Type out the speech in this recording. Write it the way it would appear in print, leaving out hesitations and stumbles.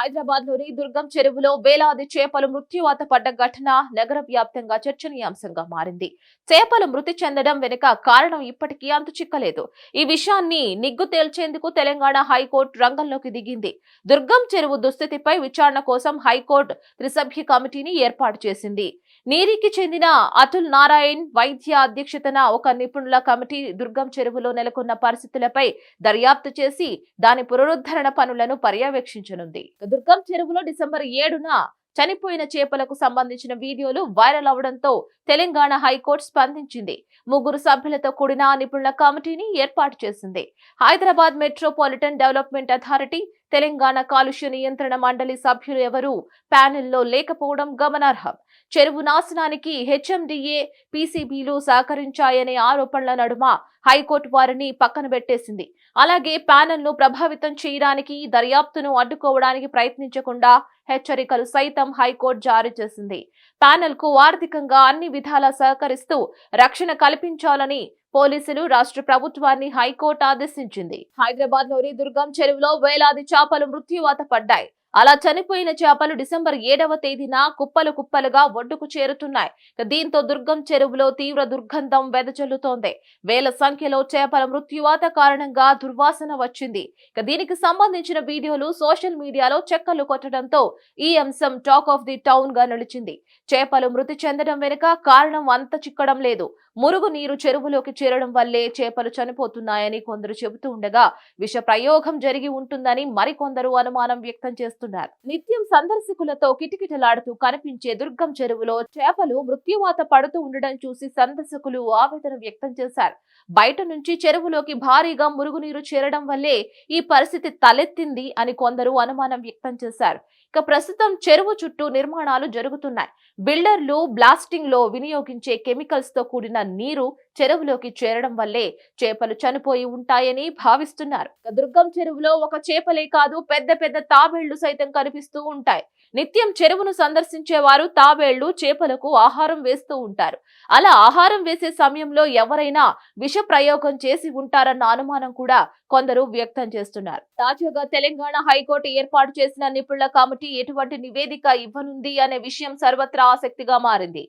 హైదరాబాద్ లోని దుర్గం చెరువులో వేలాది చేపలు మృత్యువాత పడ్డ ఘటన నగర వ్యాప్తంగా చర్చనీయాంశంగా మారింది. చేపలు మృతి చెందడం వెనుక కారణం ఇప్పటికీ అంతు చిక్కలేదు. ఈ విషయాన్ని నిగ్గు తేల్చేందుకు తెలంగాణ హైకోర్టు రంగంలోకి దిగింది. దుర్గం చెరువు దుస్థితిపై విచారణ కోసం హైకోర్టు త్రిసభ్య కమిటీని ఏర్పాటు చేసింది. నీరికి చెందిన అతుల్ నారాయణ్ వైద్య అధ్యక్షతన ఒక నిపుణుల కమిటీ దుర్గం చెరువులో నెలకొన్న పరిస్థితులపై దర్యాప్తు చేసి దాని పునరుద్ధరణ పనులను పర్యవేక్షించనుంది. దుర్గం చెరువులో డిసెంబర్ 7న చనిపోయిన చేపలకు సంబంధించిన వీడియోలు వైరల్ అవడంతో తెలంగాణ హైకోర్టు స్పందించింది. 3 సభ్యులతో కూడిన నిపుణుల కమిటీని ఏర్పాటు చేసింది. Hyderabad metropolitan development authority, Telangana కాలుష్య నియంత్రణ మండలి సభ్యులు ఎవరూ ప్యానెల్లో లేకపోవడం గమనార్హం. చెరువు నాశనానికి హెచ్ఎండిఏ, పీసీబీలు సహకరించాయనే ఆరోపణల నడుమ హైకోర్టు వారిని పక్కన పెట్టేసింది. అలాగే ప్యానెల్ను ప్రభావితం చేయడానికి, దర్యాప్తును అడ్డుకోవడానికి ప్రయత్నించకుండా హెచ్చరికలు సైతం హైకోర్టు జారీ చేసింది. ప్యానెల్ కు ఆర్థికంగా అన్ని విధాలా సహకరిస్తూ రక్షణ కల్పించాలని పోలీసులు, రాష్ట్ర ప్రభుత్వాన్ని హైకోర్టు ఆదేశించింది. హైదరాబాద్ లోని దుర్గం చెరువులో వేలాది చేపలు మృత్యువాత పడ్డాయి. అలా చనిపోయిన చేపలు డిసెంబర్ 7వ తేదీన కుప్పలు కుప్పలుగా ఒడ్డుకు చేరుతున్నాయి. దీంతో దుర్గం చెరువులో తీవ్ర దుర్గంధం వెదజల్లుతోంది. వేల సంఖ్యలో చేపల మృత్యువాత కారణంగా దుర్వాసన వచ్చింది. దీనికి సంబంధించిన వీడియోలు సోషల్ మీడియాలో చక్కర్లు కొట్టడంతో ఈ అంశం టాక్ ఆఫ్ ది టౌన్ గా నిలిచింది. చేపలు మృతి చెందడం వెనుక కారణం అంత చిక్కడం లేదు. మురుగు నీరు చెరువులోకి చేరడం వల్లే చేపలు చనిపోతున్నాయని కొందరు చెబుతూ ఉండగా, విష ప్రయోగం జరిగి ఉంటుందని మరికొందరు అనుమానం వ్యక్తం చేస్తున్నారు. నిత్యం సందర్శకులతో కిటకిటలాడుతూ కనిపించే దుర్గం చెరువులో చేపలు మృత్యువాత పడుతూ ఉండడం చూసి సందర్శకులు ఆవేదన వ్యక్తం చేశారు. బయట నుంచి చెరువులోకి భారీగా మురుగునీరు చేరడం వల్లే ఈ పరిస్థితి తలెత్తింది అని కొందరు అనుమానం వ్యక్తం చేశారు. ఇక ప్రస్తుతం చెరువు చుట్టూ నిర్మాణాలు జరుగుతున్నాయి. బిల్డర్లు బ్లాస్టింగ్ లో వినియోగించే కెమికల్స్ తో కూడిన నీరు చెరువులోకి చేరడం వల్లే చేపలు చనిపోయి ఉంటాయని భావిస్తున్నారు. దుర్గం చెరువులో ఒక చేపలే కాదు, పెద్ద పెద్ద తాబేళ్లు సైతం కనిపిస్తూ ఉంటాయి. నిత్యం చెరువును సందర్శించే వారు తాబేళ్లు, చేపలకు ఆహారం వేస్తూ ఉంటారు. అలా ఆహారం వేసే సమయంలో ఎవరైనా విష ప్రయోగం చేసి ఉంటారన్న అనుమానం కూడా కొందరు వ్యక్తం చేస్తున్నారు. తాజాగా తెలంగాణ హైకోర్టు ఏర్పాటు చేసిన నిపుణుల కమిటీ ఎటువంటి నివేదిక ఇవ్వనుంది అనే విషయం సర్వత్రా ఆసక్తిగా మారింది.